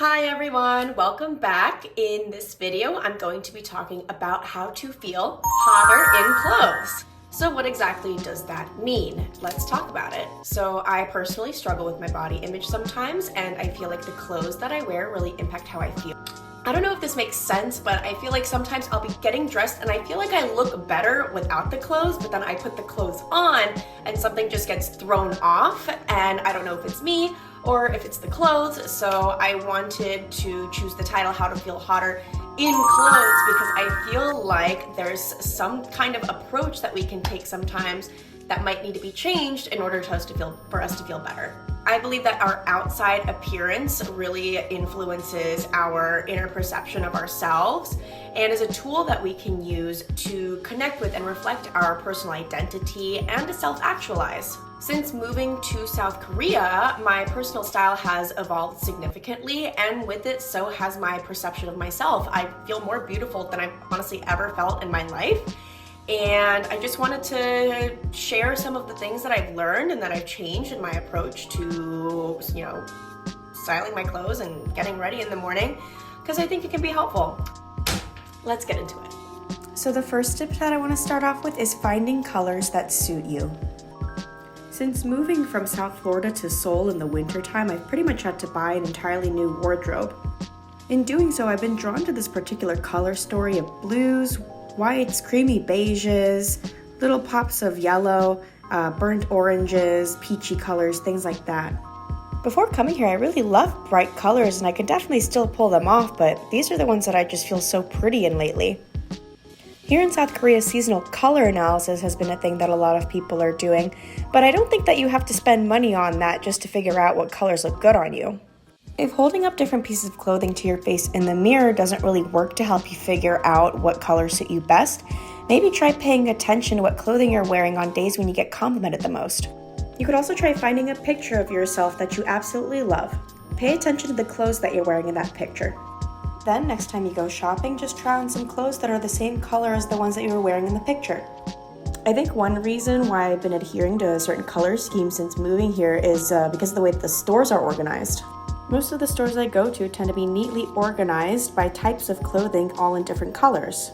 Hi everyone, welcome back. In this video, I'm going to be talking about how to feel hotter in clothes. So what exactly does that mean? Let's talk about it. So I personally struggle with my body image sometimes, and I feel like the clothes that I wear really impact how I feel. I don't know if this makes sense, but I feel like sometimes I'll be getting dressed and I feel like I look better without the clothes, but then I put the clothes on and something just gets thrown off, and I don't know if it's me or if it's the clothes. So I wanted to choose the title, How to Feel Hotter in Clothes, because I feel like there's some kind of approach that we can take sometimes that might need to be changed in order for us to feel better. I believe that our outside appearance really influences our inner perception of ourselves and is a tool that we can use to connect with and reflect our personal identity and to self-actualize. Since moving to South Korea, my personal style has evolved significantly, and with it, so has my perception of myself. I feel more beautiful than I've honestly ever felt in my life. And I just wanted to share some of the things that I've learned and that I've changed in my approach to, styling my clothes and getting ready in the morning, because I think it can be helpful. Let's get into it. So the first tip that I want to start off with is finding colors that suit you. Since moving from South Florida to Seoul in the wintertime, I've pretty much had to buy an entirely new wardrobe. In doing so, I've been drawn to this particular color story of blues, whites, creamy beiges, little pops of yellow, burnt oranges, peachy colors, things like that. Before coming here, I really loved bright colors and I could definitely still pull them off, but these are the ones that I just feel so pretty in lately. Here in South Korea, seasonal color analysis has been a thing that a lot of people are doing, but I don't think that you have to spend money on that just to figure out what colors look good on you. If holding up different pieces of clothing to your face in the mirror doesn't really work to help you figure out what colors suit you best, maybe try paying attention to what clothing you're wearing on days when you get complimented the most. You could also try finding a picture of yourself that you absolutely love. Pay attention to the clothes that you're wearing in that picture. Then, next time you go shopping, just try on some clothes that are the same color as the ones that you were wearing in the picture. I think one reason why I've been adhering to a certain color scheme since moving here is because of the way that the stores are organized. Most of the stores I go to tend to be neatly organized by types of clothing, all in different colors.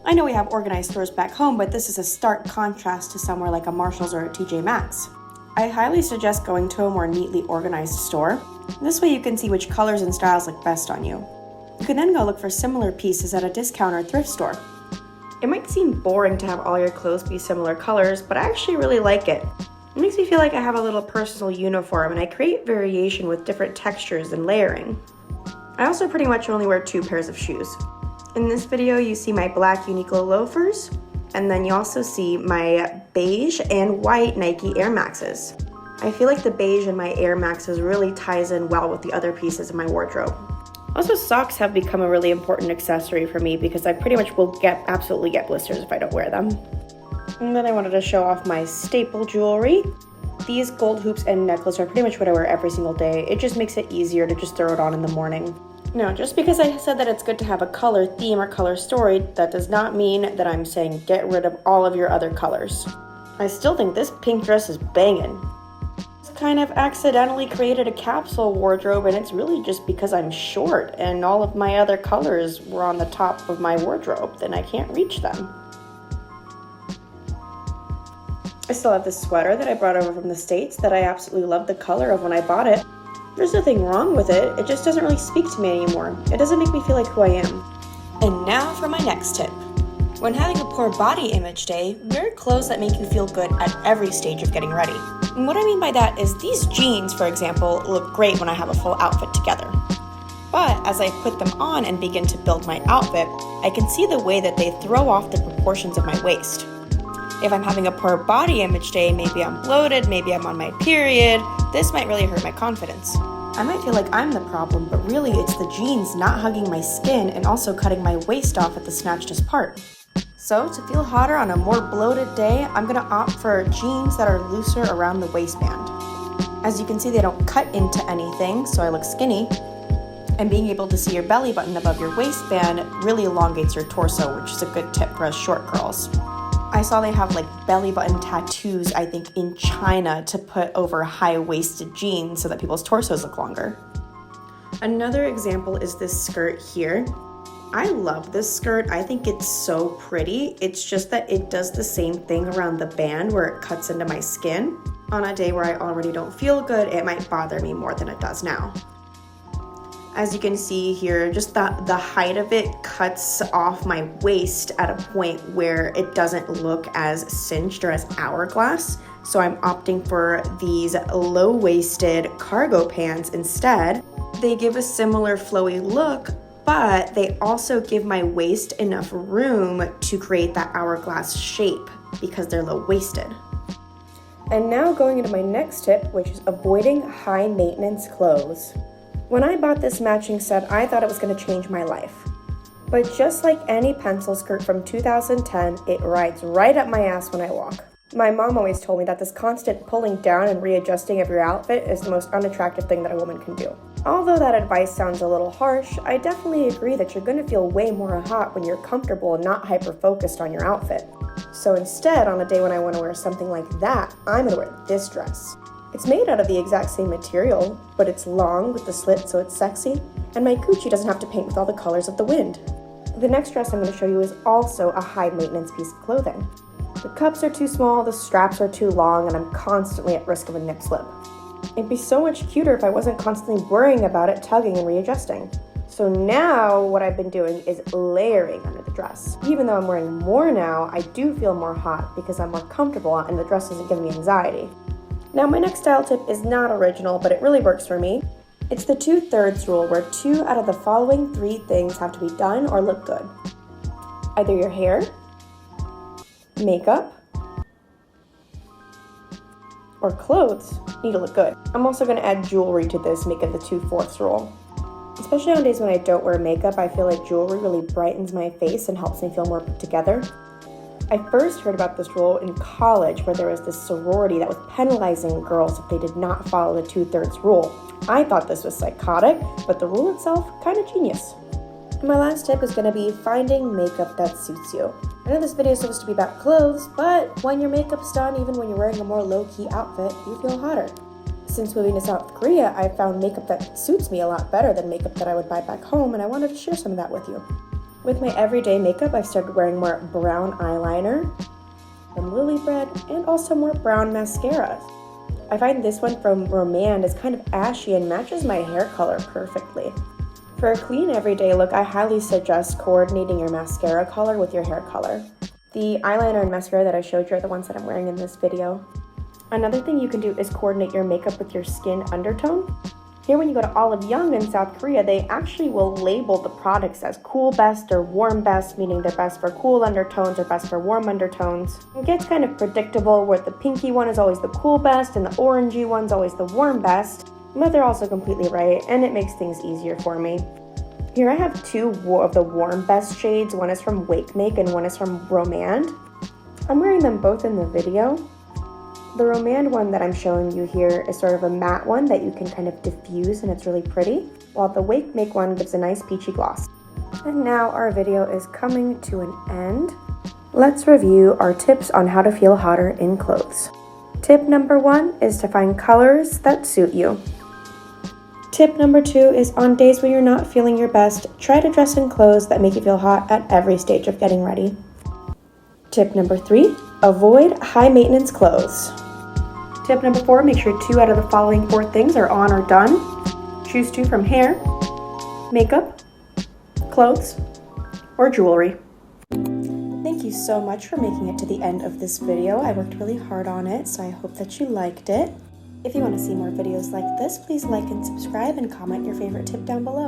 I know we have organized stores back home, but this is a stark contrast to somewhere like a Marshall's or a TJ Maxx. I highly suggest going to a more neatly organized store. This way you can see which colors and styles look best on you. You can then go look for similar pieces at a discount or thrift store. It might seem boring to have all your clothes be similar colors, but I actually really like it. It makes me feel like I have a little personal uniform, and I create variation with different textures and layering. I also pretty much only wear 2 pairs of shoes. In this video, you see my black Uniqlo loafers, and then you also see my beige and white Nike Air Maxes. I feel like the beige in my Air Maxes really ties in well with the other pieces in my wardrobe. Also, socks have become a really important accessory for me because I pretty much will absolutely get blisters if I don't wear them. And then I wanted to show off my staple jewelry. These gold hoops and necklace are pretty much what I wear every single day. It just makes it easier to just throw it on in the morning. Now, just because I said that it's good to have a color theme or color story, that does not mean that I'm saying get rid of all of your other colors. I still think this pink dress is banging. Kind of accidentally created a capsule wardrobe, and it's really just because I'm short and all of my other colors were on the top of my wardrobe, then I can't reach them. I still have this sweater that I brought over from the States that I absolutely love the color of when I bought it. There's nothing wrong with it, it just doesn't really speak to me anymore. It doesn't make me feel like who I am. And now for my next tip. When having a poor body image day, wear clothes that make you feel good at every stage of getting ready. And what I mean by that is these jeans, for example, look great when I have a full outfit together. But as I put them on and begin to build my outfit, I can see the way that they throw off the proportions of my waist. If I'm having a poor body image day, maybe I'm bloated, maybe I'm on my period, this might really hurt my confidence. I might feel like I'm the problem, but really it's the jeans not hugging my skin and also cutting my waist off at the snatched part. So to feel hotter on a more bloated day, I'm going to opt for jeans that are looser around the waistband. As you can see, they don't cut into anything, so I look skinny. And being able to see your belly button above your waistband really elongates your torso, which is a good tip for us short girls. I saw they have belly button tattoos, I think, in China to put over high-waisted jeans so that people's torsos look longer. Another example is this skirt here. I love this skirt. I think it's so pretty. It's just that it does the same thing around the band where it cuts into my skin. On a day where I already don't feel good, it might bother me more than it does now. As you can see here, just the height of it cuts off my waist at a point where it doesn't look as cinched or as hourglass. So I'm opting for these low-waisted cargo pants instead. They give a similar flowy look, but they also give my waist enough room to create that hourglass shape because they're low-waisted. And now going into my next tip, which is avoiding high maintenance clothes. When I bought this matching set, I thought it was going to change my life. But just like any pencil skirt from 2010, it rides right up my ass when I walk. My mom always told me that this constant pulling down and readjusting of your outfit is the most unattractive thing that a woman can do. Although that advice sounds a little harsh, I definitely agree that you're going to feel way more hot when you're comfortable and not hyper-focused on your outfit. So instead, on a day when I want to wear something like that, I'm going to wear this dress. It's made out of the exact same material, but it's long with the slit so it's sexy, and my Gucci doesn't have to paint with all the colors of the wind. The next dress I'm going to show you is also a high-maintenance piece of clothing. The cups are too small, the straps are too long, and I'm constantly at risk of a nip slip. It'd be so much cuter if I wasn't constantly worrying about it tugging and readjusting. So now what I've been doing is layering under the dress. Even though I'm wearing more now, I do feel more hot because I'm more comfortable and the dress doesn't give me anxiety. Now my next style tip is not original, but it really works for me. It's the 2/3 rule, where 2 out of the following 3 things have to be done or look good. Either your hair, makeup, or clothes need to look good. I'm also going to add jewelry to this, making the 2/4 rule. Especially on days when I don't wear makeup, I feel like jewelry really brightens my face and helps me feel more put together. I first heard about this rule in college, where there was this sorority that was penalizing girls if they did not follow the 2/3 rule. I thought this was psychotic, but the rule itself, kind of genius. And my last tip is going to be finding makeup that suits you. I know this video is supposed to be about clothes, but when your makeup's done, even when you're wearing a more low-key outfit, you feel hotter. Since moving to South Korea, I found makeup that suits me a lot better than makeup that I would buy back home, and I wanted to share some of that with you. With my everyday makeup, I've started wearing more brown eyeliner, some Lily Bread, and also more brown mascara. I find this one from Romand is kind of ashy and matches my hair color perfectly. For a clean everyday look, I highly suggest coordinating your mascara color with your hair color. The eyeliner and mascara that I showed you are the ones that I'm wearing in this video. Another thing you can do is coordinate your makeup with your skin undertone. Here when you go to Olive Young in South Korea, they actually will label the products as cool best or warm best, meaning they're best for cool undertones or best for warm undertones. It gets kind of predictable where the pinky one is always the cool best and the orangey one's always the warm best, but they're also completely right, and it makes things easier for me. Here I have 2 of the warm best shades. One is from Wake Make and one is from Romand. I'm wearing them both in the video. The Romand one that I'm showing you here is sort of a matte one that you can kind of diffuse and it's really pretty, while the Wake Make one gives a nice peachy gloss. And now our video is coming to an end. Let's review our tips on how to feel hotter in clothes. Tip number 1 is to find colors that suit you. Tip number 2 is on days when you're not feeling your best, try to dress in clothes that make you feel hot at every stage of getting ready. Tip number 3, avoid high maintenance clothes. Tip number 4, make sure 2 out of the following 4 things are on or done. Choose 2 from hair, makeup, clothes, or jewelry. Thank you so much for making it to the end of this video. I worked really hard on it, so I hope that you liked it. If you want to see more videos like this, please like and subscribe and comment your favorite tip down below.